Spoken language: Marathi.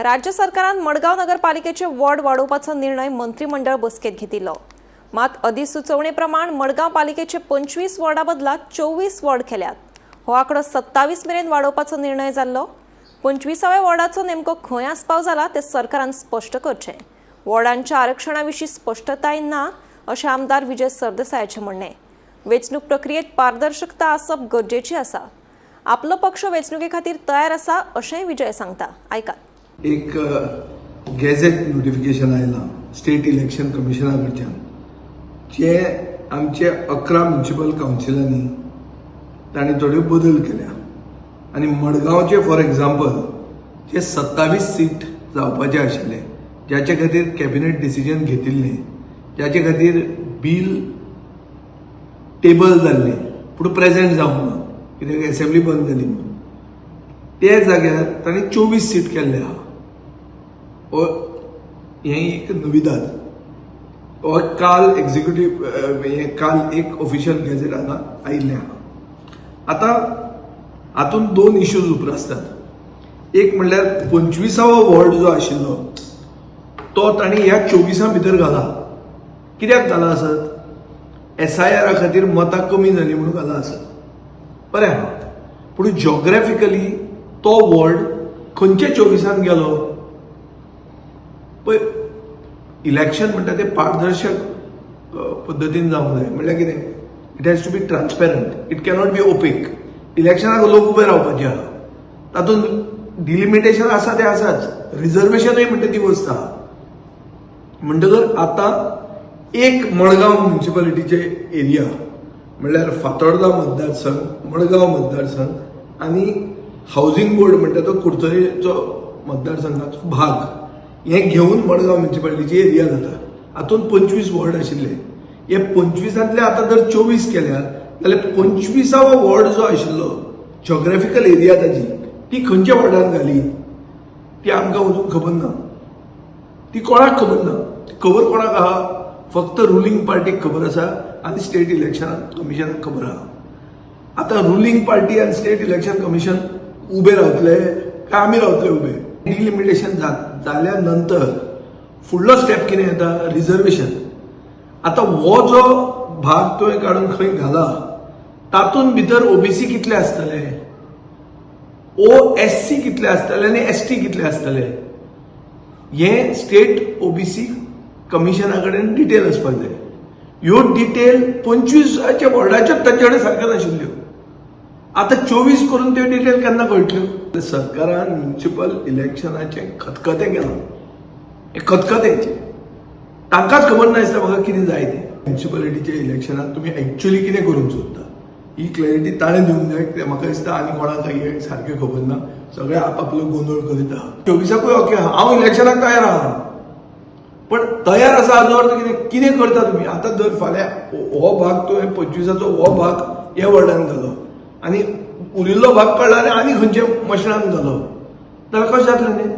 राज्य सरकारान मडगांव नगरपालिकेचे वॉर्ड वाडोवपाचो निर्णय मंत्रिमंडळ बसकेत घेतिल्लो। मात अधिसुचोवणे प्रमाण मडगांव पालिकेचे 25 वॉर्डा बदला 24 वॉर्ड केल्यात। हो आंकडो 27 मेरेन वाडोवपाचो निर्णय जाल्लो। 25व्या वॉर्डाचो नेमको खंय आस्पाव जाला ते सरकारान स्पश्ट करचें। वॉर्डांच्या आरक्षणाविशीं स्पश्टताय ना अशें आमदार विजय सरदेसायाचें म्हणणें। वेंचणूक प्रक्रियेत पारदर्शकता आसप गरजेची आसा। आपलो पक्ष वेंचणुके खातीर तयार आसा अशेंय विजय सांगता। आयकात। एक गॅझेट नोटिफिकेशन आयला स्टेट इलेक्शन कमिशना कडच्यान जे आमचे 11 म्युनिसिपल काउन्सिलांनी तांणी थोड्यो बदल केल्या आनी मडगांवचे फॉर एग्जाम्पल जे 27 सीट जावपाचे आशिल्ले ज्याचे खातीर कॅबिनेट डिसिजन घेतिल्लें ज्याचे खातीर बिल टेबल जाल्लें पूण प्रेजेंट जावंक ना कित्याक असेंब्ली बंद जाली म्हणून ते जाग्यार तांणी 24 सीट केल्ले आहा। हे एक नविदाद हो काल एक्झिक्युटिव्ह काल एक ऑफिशियल गॅझेट हांगा आयिल्लें आहा। आतां हातूंत 2 इश्यूज उप्रासतात। एक म्हणल्यार 25वो वॉर्ड जो आशिल्लो तो तांणी ह्या 24 भितर घाला। कित्याक घाला आसत? SIR खातीर मतां कमी जाली म्हणून घाला आसत। बरें आहा, पूण जॉग्राफिकली तो वॉर्ड खंयच्या 24 गेलो? पळय, इलेक्शन म्हणटा तें पारदर्शक पद्दतीन जावंक जाय। म्हणल्यार कितें? It has to be transparent, it cannot be opaque. इलेक्शनाक लोक उबे रावपाचे आहा, तातूंत डिलिमिटेशन आसा ते आसाच, रिजर्वेशनूय म्हणटा ती वस्त आहा। म्हणटकर आतां एक मडगांव म्युनिसिपालिटीचे एरिया म्हणल्यार फातोर्डा मतदारसंघ, मडगांव मतदारसंघ आनी हावसिंग बोर्ड म्हणटा तो कुडचडेचो मतदारसंघाचो भाग हे घेवन मडगांव म्युनिसिपालिटीची एरिया जाता। हातूंत 25 वॉर्ड आशिल्ले। हे 25तले आतां जर 24 केल्यार जाल्यार 25वो वॉर्ड जो आशिल्लो जॉग्राफिकल एरिया ताजी ती खंयच्या वॉर्डान घाली ती आमकां अजून खबर ना। ती कोणाक खबर ना। खबर कोणाक आहा? फक्त रुलींग पार्टीक खबर आसा आनी स्टेट इलेक्शन कमिशनाक खबर आहा। आतां रुलींग पार्टी आनी स्टेट इलेक्शन कमिशन उबे रावतले काय आमी रावतले उबे? डिलिमिटेशन जाल्या नंतर फुडलो स्टेप कितें येता? रिजर्वेशन। आतां हो जो भाग तुवें काडून खंय घाला तातूंत भितर OBC कितले आसतले, OSC कितले आसतले आनी ST कितले आसतले हे स्टेट OBC कमिशना कडेन डिटेल आसपाक जाय। ह्यो डिटेल 25च्या वॉर्डाच्यो तांचे कडेन सारक्यो नाशिल्ल्यो। आतां 24 करून त्यो डिटेल केन्ना कळटल्यो? सरकारान म्युनिसिपल इलेक्शनाचें खतखतें केलां। हे खतखतें तांकांच खबर नासता म्हाका कितें जाय तें। म्युनिसिपालिटीच्या इलेक्शनाक तुमी एक्च्युअली कितें करूंक सोदता ही क्लॅरिटी ताणें दिवंक जाय। कित्याक म्हाका दिसता आनी कोणाक हे सारकें खबर ना, सगळे आपापलो गोंधळ करीत आहा। 24कूय ओके आहा, हांव इलेक्शनाक तयार आहा, पण तयार आसा हाजो अर्थ कितें करता तुमी? आतां जर फाल्यां हो भाग तुवें 25चो हो भाग ह्या वॉर्डान घालो आनी उरिल्लो भाग कळ्ळो आनी खंयच्या मशिनान घालो जाल्यार कशें जातलें न्ही?